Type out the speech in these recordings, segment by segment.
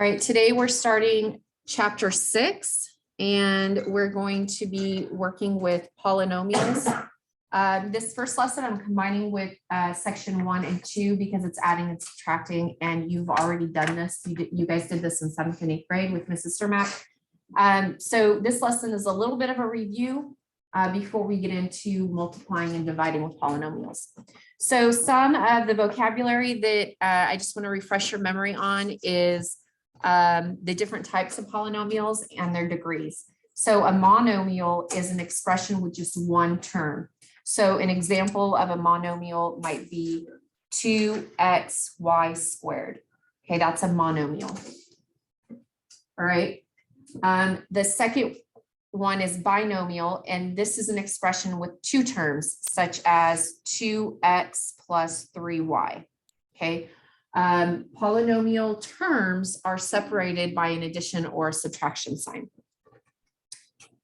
All right, today we're starting chapter 6, and we're going to be working with polynomials. This first lesson I'm combining with section 1 and 2 because it's adding and subtracting, and you've already done this. You guys did this in 7th and 8th grade with Mrs. Sturmack. So this lesson is a little bit of a review before we get into multiplying and dividing with polynomials. So some of the vocabulary that I just want to refresh your memory on is the different types of polynomials and their degrees. So a monomial is an expression with just one term. So an example of a monomial might be 2xy squared. Okay, that's a monomial. All right. The second one is binomial, and this is an expression with two terms, such as 2x plus 3y. Okay. Polynomial terms are separated by an addition or a subtraction sign.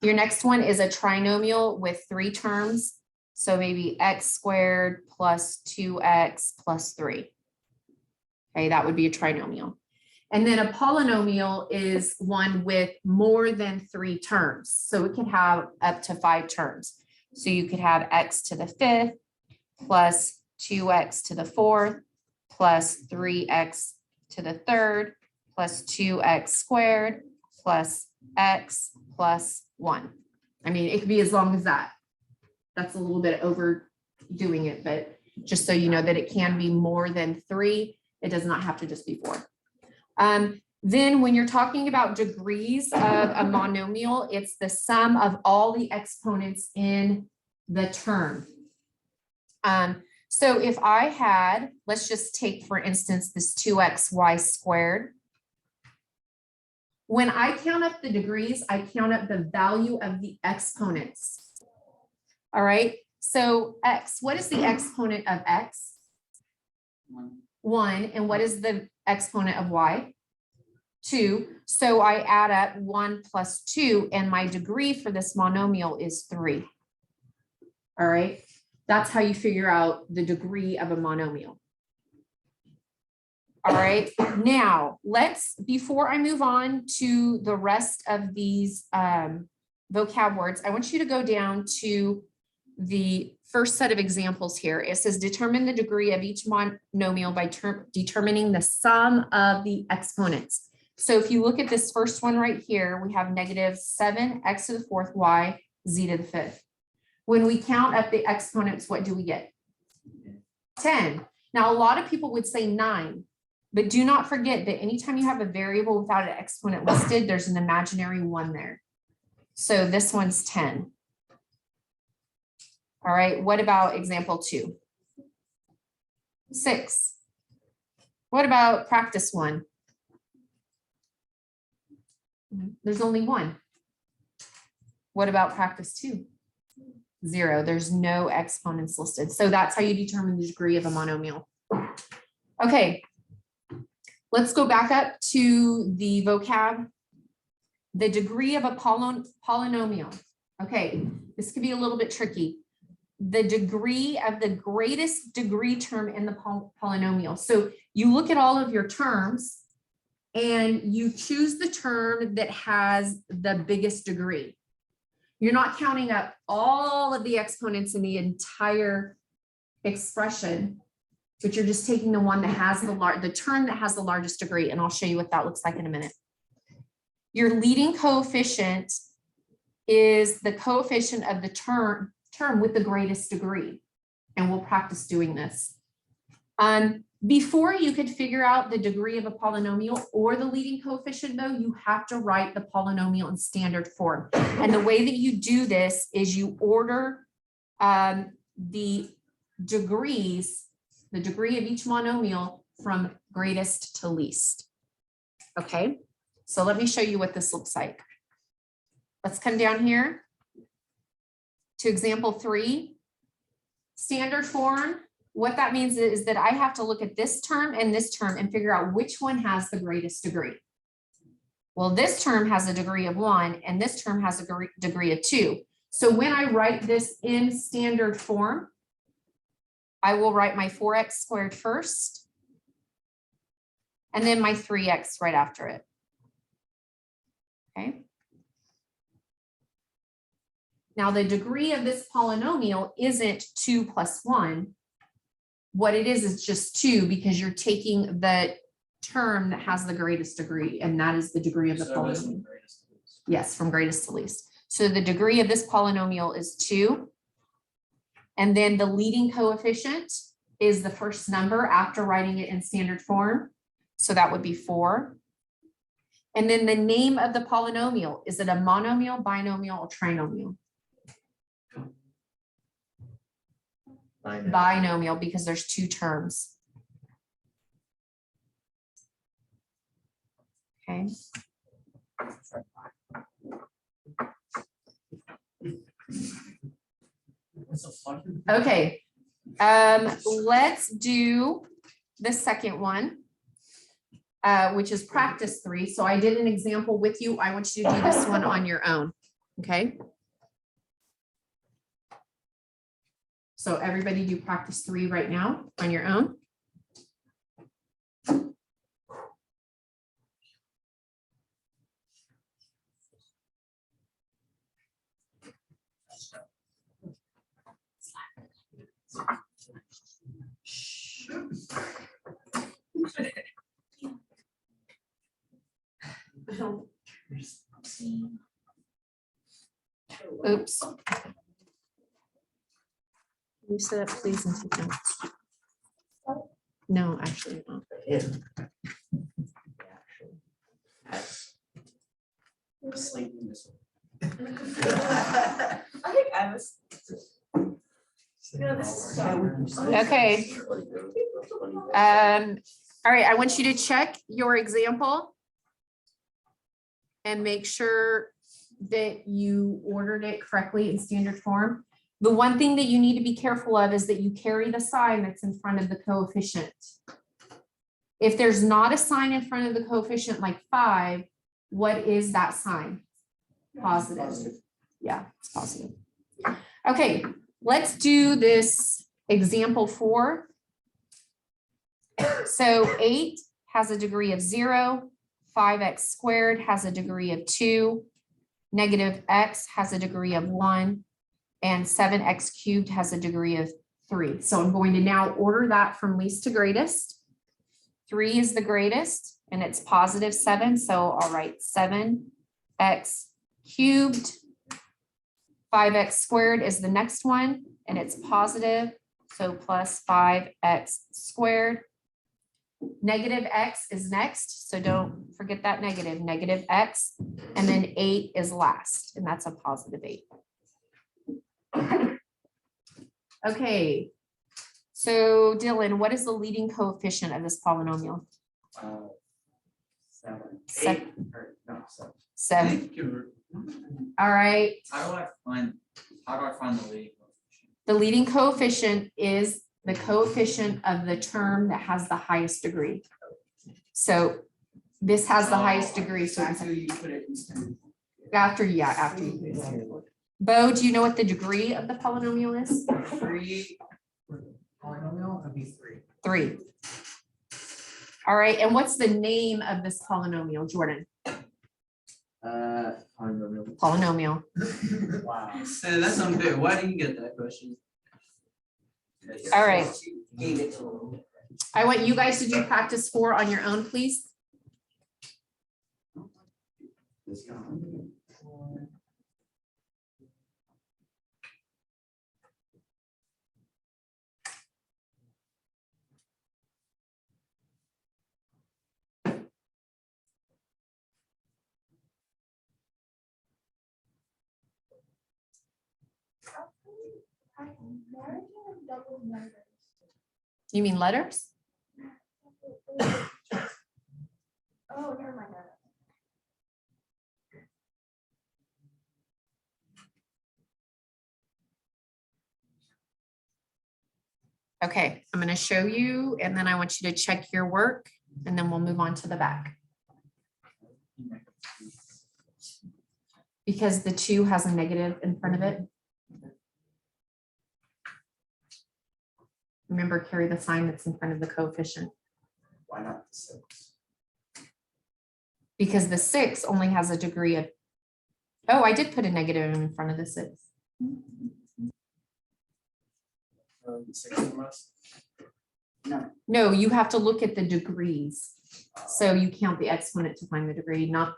Your next one is a trinomial with three terms. So maybe x squared plus 2x plus 3. Okay, that would be a trinomial. And then a polynomial is one with more than three terms. So it can have up to 5 terms. So you could have x to the 5th plus 2x to the 4th plus 3x to the 3rd plus 2x squared plus x plus 1. I mean, it could be as long as that. That's a little bit overdoing it, but just so you know that it can be more than 3. It does not have to just be 4. Then when you're talking about degrees of a monomial, it's the sum of all the exponents in the term. So if I had, let's just take, for instance, this 2xy squared. When I count up the degrees, I count up the value of the exponents. All right, so x, what is the exponent of x? 1. And what is the exponent of y? 2. So I add up 1 plus 2, and my degree for this monomial is 3. All right, that's how you figure out the degree of a monomial. All right, now before I move on to the rest of these vocab words, I want you to go down to the first set of examples here. It says determine the degree of each monomial by determining the sum of the exponents. So if you look at this first one right here, we have negative 7x to the 4th y z to the 5th. When we count up the exponents, what do we get? 10. Now, a lot of people would say 9, but do not forget that anytime you have a variable without an exponent listed, there's an imaginary 1 there. So this one's 10. All right, what about example 2? 6. What about practice 1? There's only 1. What about practice 2? 0. There's no exponents listed. So that's how you determine the degree of a monomial. Okay, let's go back up to the vocab. The degree of a polynomial. Okay, this could be a little bit tricky. The degree of the greatest degree term in the polynomial. So you look at all of your terms and you choose the term that has the biggest degree. You're not counting up all of the exponents in the entire expression, but you're just taking the one that has the term that has the largest degree. And I'll show you what that looks like in a minute. Your leading coefficient is the coefficient of the term with the greatest degree. And we'll practice doing this. Before you could figure out the degree of a polynomial or the leading coefficient, though, you have to write the polynomial in standard form. And the way that you do this is you order the degree of each monomial from greatest to least. Okay, so let me show you what this looks like. Let's come down here to example 3, standard form. What that means is that I have to look at this term and figure out which one has the greatest degree. Well, this term has a degree of 1 and this term has a degree of 2. So when I write this in standard form, I will write my 4x squared first and then my 3x right after it. Okay. Now the degree of this polynomial isn't 2 plus 1. What it is just 2 because you're taking the term that has the greatest degree, and that is the degree of the polynomial. Yes, from greatest to least. So the degree of this polynomial is 2. And then the leading coefficient is the first number after writing it in standard form. So that would be 4. And then the name of the polynomial, is it a monomial, binomial, or trinomial? Binomial, because there's 2 terms. Okay. Okay. Let's do the second one, which is practice 3. So I did an example with you. I want you to do this one on your own. Okay. So everybody do practice 3 right now on your own. Oops. Can you sit up, please, and take notes? No, actually not. Okay. All right, I want you to check your example and make sure that you ordered it correctly in standard form. The one thing that you need to be careful of is that you carry the sign that's in front of the coefficient. If there's not a sign in front of the coefficient like 5, what is that sign? Positive. Yeah, it's positive. Okay, let's do this example 4. So 8 has a degree of 0, 5x squared has a degree of 2, negative x has a degree of 1, and 7x cubed has a degree of 3. So I'm going to now order that from least to greatest. 3 is the greatest, and it's positive 7. So I'll write 7x cubed. 5x squared is the next one, and it's positive. So plus 5x squared. Negative x is next. So don't forget that negative, negative x. And then 8 is last, and that's a positive 8. Okay. So Dylan, what is the leading coefficient of this polynomial? 7. 7. All right. How do I find the leading coefficient? The leading coefficient is the coefficient of the term that has the highest degree. So this has the highest degree. So After you put it in standard. after you put it in standard form. Bo, do you know what the degree of the polynomial is? 3. Polynomial would be 3. 3. All right. And what's the name of this polynomial, Jordan? Polynomial. Polynomial. Wow. Hey, that's unfair. Why did you get that question? All right. Gave it to him. I want you guys to do practice 4 on your own, please. This guy. You mean letters? Oh, never mind. Okay, I'm going to show you, and then I want you to check your work, and then we'll move on to the back. Because the 2 has a negative in front of it. Remember, carry the sign that's in front of the coefficient. Why not the 6? because the 6 only has a degree of, oh, I did put a negative in front of the 6. 6 or less. No, you have to look at the degrees. So you count the exponent to find the degree, not,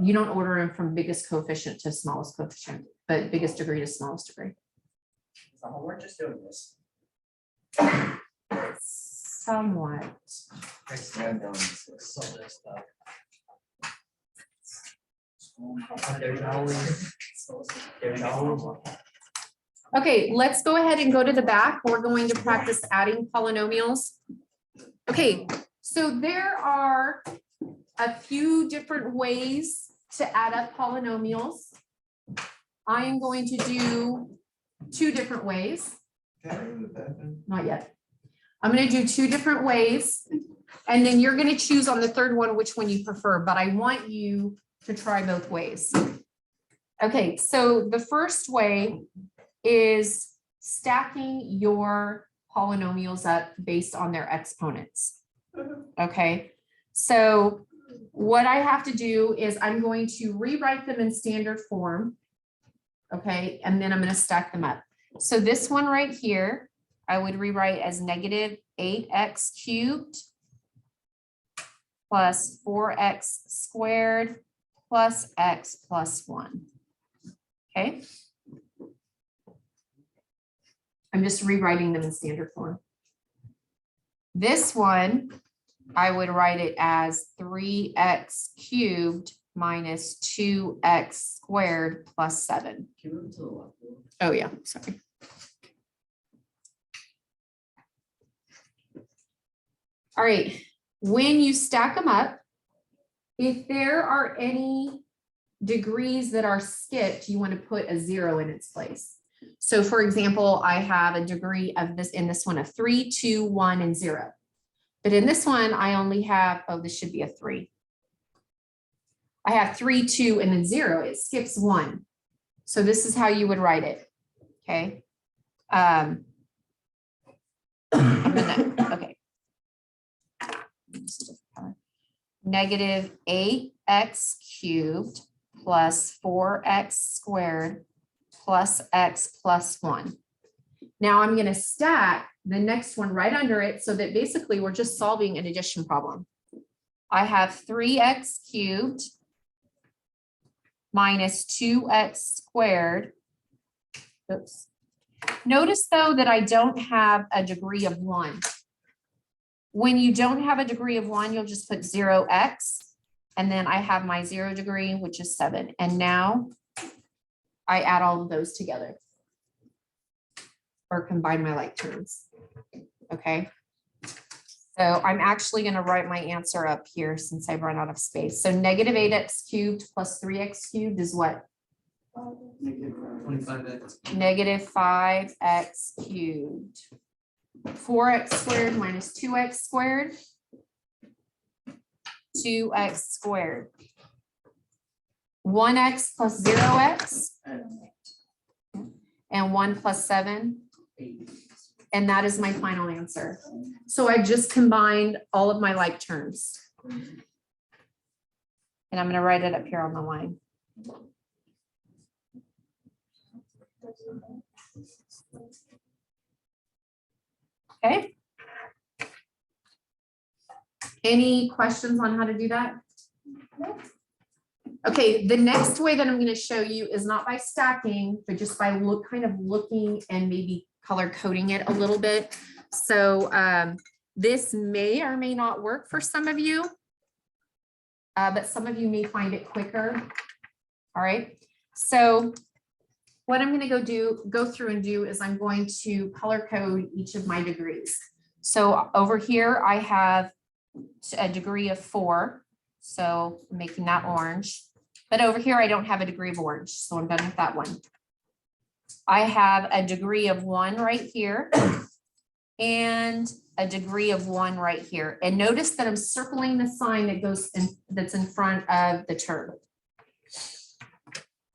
you don't order them from biggest coefficient to smallest coefficient, but biggest degree to smallest degree. So we're just doing this. Somewhat. Expand down so this stuff. There's always. Okay, let's go ahead and go to the back. We're going to practice adding polynomials. Okay, so there are a few different ways to add up polynomials. I am going to do 2 different ways. Not yet. I'm going to do 2 different ways, and then you're going to choose on the third one which one you prefer, but I want you to try both ways. Okay, so the first way is stacking your polynomials up based on their exponents. Okay, so what I have to do is I'm going to rewrite them in standard form. Okay, and then I'm going to stack them up. So this one right here, I would rewrite as negative 8x cubed plus 4x squared plus x plus 1. Okay. I'm just rewriting them in standard form. This one, I would write it as 3x cubed minus 2x squared plus 7. Can you move to the left? Oh, yeah, sorry. All right, when you stack them up, if there are any degrees that are skipped, you want to put a 0 in its place. So for example, I have a degree of this in this one of 3, 2, 1, and 0. But in this one, I only have, oh, this should be a 3. I have 3, 2, and then 0. It skips 1. So this is how you would write it. Okay. Okay. Negative 8x cubed plus 4x squared plus x plus 1. Now I'm going to stack the next one right under it so that basically we're just solving an addition problem. I have 3x cubed minus 2x squared. Oops. Notice though that I don't have a degree of 1. When you don't have a degree of 1, you'll just put 0x, and then I have my 0 degree, which is 7. And now I add all of those together or combine my like terms. Okay. So I'm actually going to write my answer up here since I've run out of space. So negative 8x cubed plus 3x cubed is what? Negative 5x cubed. 4x squared minus 2x squared. 2x squared. 1x plus 0x. And 1 plus 7. And that is my final answer. So I just combined all of my like terms. And I'm going to write it up here on the line. Okay. Any questions on how to do that? Okay, the next way that I'm going to show you is not by stacking, but just by kind of looking and maybe color coding it a little bit. So this may or may not work for some of you, but some of you may find it quicker. All right, so what I'm going to go through and do is I'm going to color code each of my degrees. So over here, I have a degree of 4. So I'm making that orange. But over here, I don't have a degree of orange. So I'm done with that one. I have a degree of 1 right here and a degree of 1 right here. And notice that I'm circling the sign that goes in, that's in front of the term.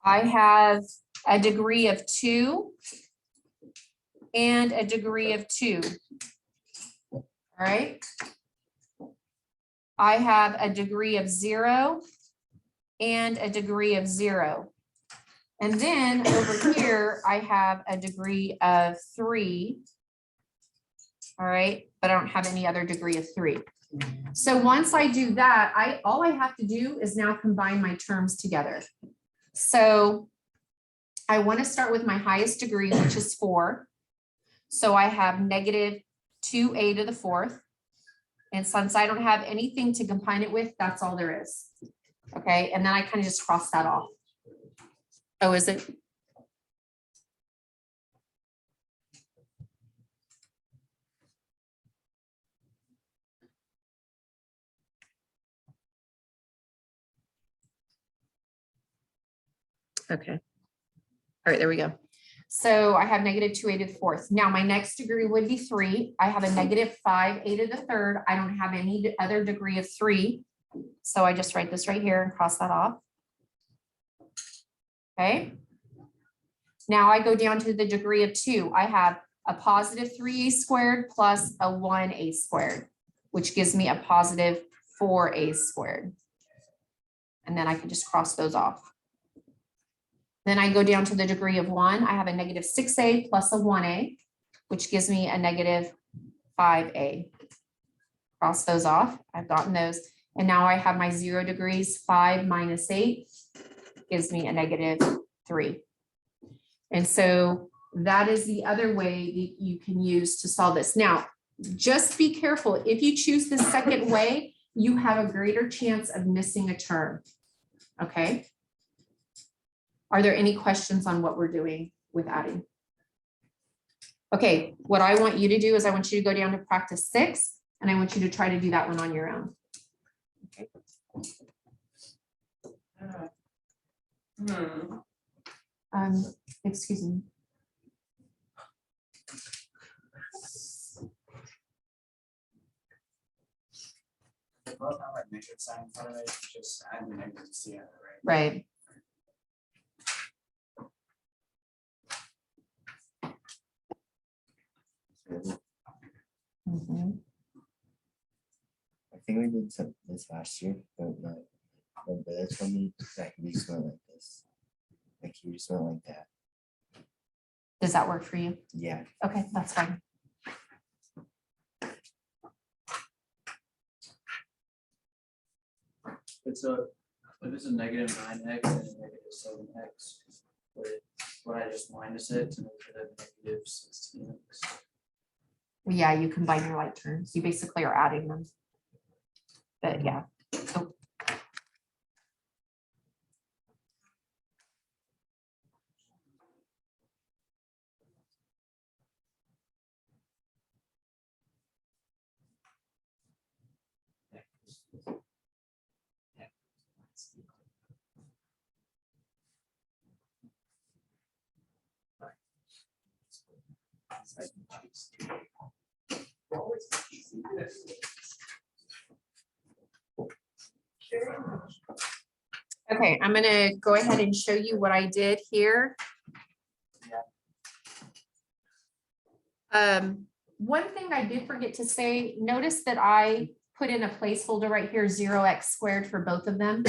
I have a degree of 2 and a degree of 2. All right. I have a degree of 0 and a degree of 0. And then over here, I have a degree of 3. All right, but I don't have any other degree of 3. So once I do that, all I have to do is now combine my terms together. So I want to start with my highest degree, which is 4. So I have negative 2a to the 4th. And since I don't have anything to combine it with, that's all there is. Okay, and then I kind of just cross that off. Oh, is it? Okay. All right, there we go. So I have negative 2a to the 4th. Now my next degree would be 3. I have a negative 5a to the 3rd. I don't have any other degree of 3. So I just write this right here and cross that off. Okay. Now I go down to the degree of 2. I have a positive 3a squared plus a 1a squared, which gives me a positive 4a squared. And then I can just cross those off. Then I go down to the degree of 1. I have a negative 6a plus a 1a, which gives me a negative 5a. Cross those off. I've gotten those. And now I have my 0 degrees. 5 minus 8 gives me a negative 3. And so that is the other way that you can use to solve this. Now, just be careful. If you choose the second way, you have a greater chance of missing a term. Okay. Are there any questions on what we're doing with adding? Okay, what I want you to do is I want you to go down to practice 6, and I want you to try to do that one on your own. Okay. Excuse me. They both have like negative sign in front of it, just add the negative to see it, right? Right. Mhm. I think we did some this last year, but my brother told me that you just went like this. Like you just went like that. Does that work for you? Yeah. Okay, that's fine. It's a, if it's a negative 9x and a negative 7x, would I just minus it to make it a negative 16x? Yeah, you combine your like terms. You basically are adding them. But yeah. So okay, I'm gonna go ahead and show you what I did here. One thing I did forget to say, notice that I put in a placeholder right here, 0x squared for both of them.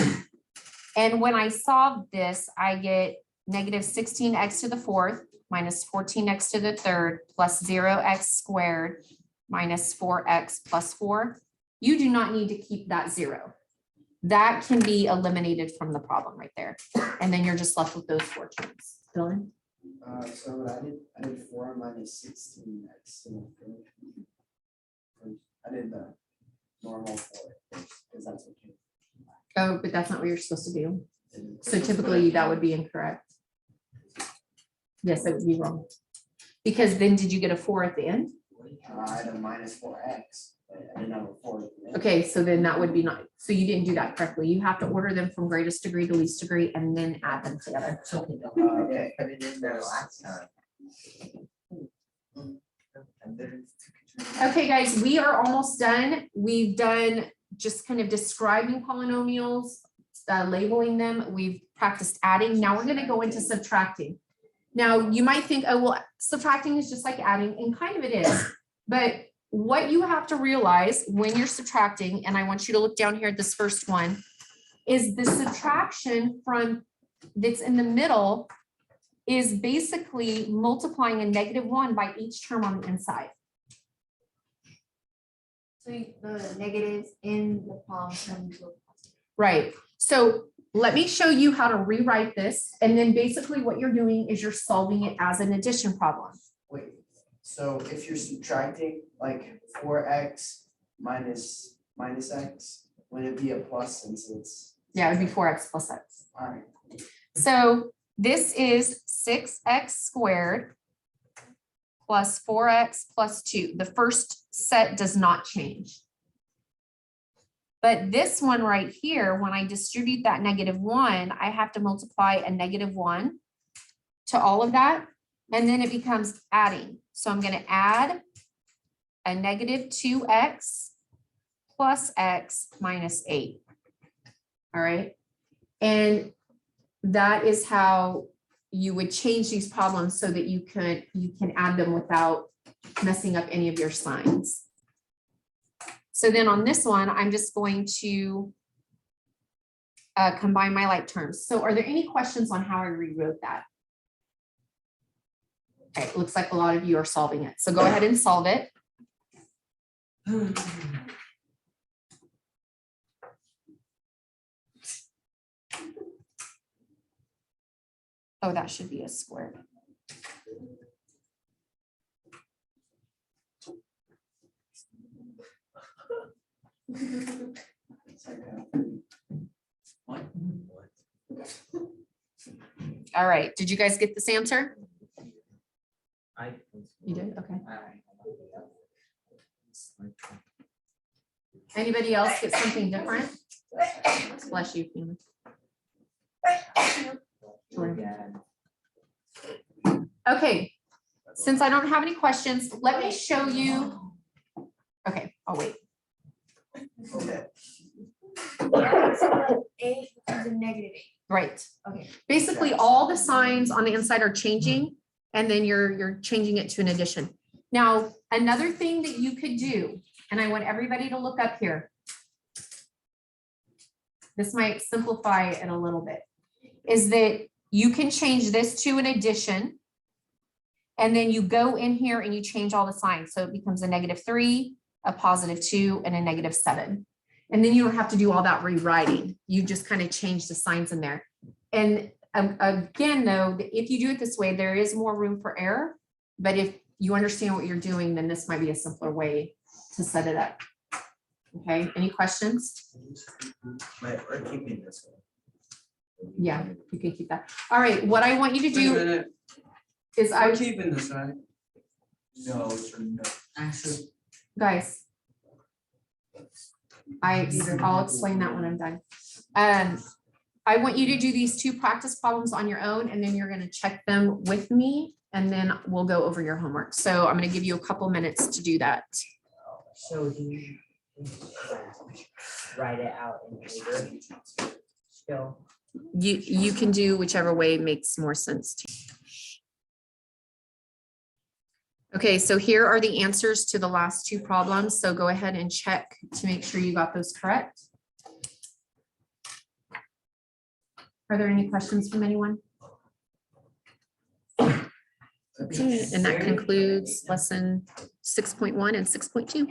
And when I solve this, I get negative 16x to the 4th minus 14x to the 3rd plus 0x squared minus 4x plus 4. You do not need to keep that 0. That can be eliminated from the problem right there. And then you're just left with those 4 terms. Dylan? So I did 4 minus 16x. I did the normal for it because that's what you. Oh, but that's not what you're supposed to do. So typically that would be incorrect. Yes, that would be wrong. Because then did you get a 4 at the end? I had a minus 4x. I didn't have a 4 at the end. Okay, so then that would be not, so you didn't do that correctly. You have to order them from greatest degree to least degree and then add them together. Okay, I didn't know last time. Okay, guys, we are almost done. We've done just kind of describing polynomials, labeling them. We've practiced adding. Now we're going to go into subtracting. Now you might think, oh, well, subtracting is just like adding, and kind of it is. But what you have to realize when you're subtracting, and I want you to look down here at this first one, is the subtraction from that's in the middle is basically multiplying a -1 by each term on the inside. So the negatives in the column turn into a positive. Right. So let me show you how to rewrite this. And then basically what you're doing is you're solving it as an addition problem. Wait, so if you're subtracting like 4x minus x, would it be a plus since it's? Yeah, it would be 4x plus x. Alright, So this is 6x squared plus 4x plus 2. The first set does not change. But this one right here, when I distribute that -1, I have to multiply a -1 to all of that, and then it becomes adding. So I'm going to add a -2x plus x minus 8. All right. And that is how you would change these problems so that you can add them without messing up any of your signs. So then on this one, I'm just going to combine my like terms. So are there any questions on how I rewrote that? Okay, it looks like a lot of you are solving it. So go ahead and solve it. Oh, that should be a square. it's like What? All right, did you guys get this answer? You did, okay. Anybody else get something different? Bless you, Fiona. Okay, since I don't have any questions, let me show you. Okay, I'll wait. okay. A is a -8. Right. Okay. Basically, all the signs on the inside are changing, and then you're changing it to an addition. Now, another thing that you could do, and I want everybody to look up here. This might simplify it a little bit, is that you can change this to an addition. And then you go in here and you change all the signs. So it becomes a -3, a +2, and a -7. And then you don't have to do all that rewriting. You just kind of change the signs in there. And again, though, if you do it this way, there is more room for error. But if you understand what you're doing, then this might be a simpler way to set it up. Okay, any questions? But we're keeping this one. Yeah, you can keep that. All right, what I want you to Wait a do minute, is we're keeping this, right? No, sir, no. Actually. guys. I'll explain that when I'm done. I want you to do these 2 practice problems on your own, and then you're going to check them with me, and then we'll go over your homework. So I'm going to give you a couple minutes to do that. So do you write it out in order still? You can do whichever way makes more sense to you. Okay, so here are the answers to the last 2 problems. So go ahead and check to make sure you got those correct. Are there any questions from anyone? Okay, and that concludes lesson 6.1 and 6.2.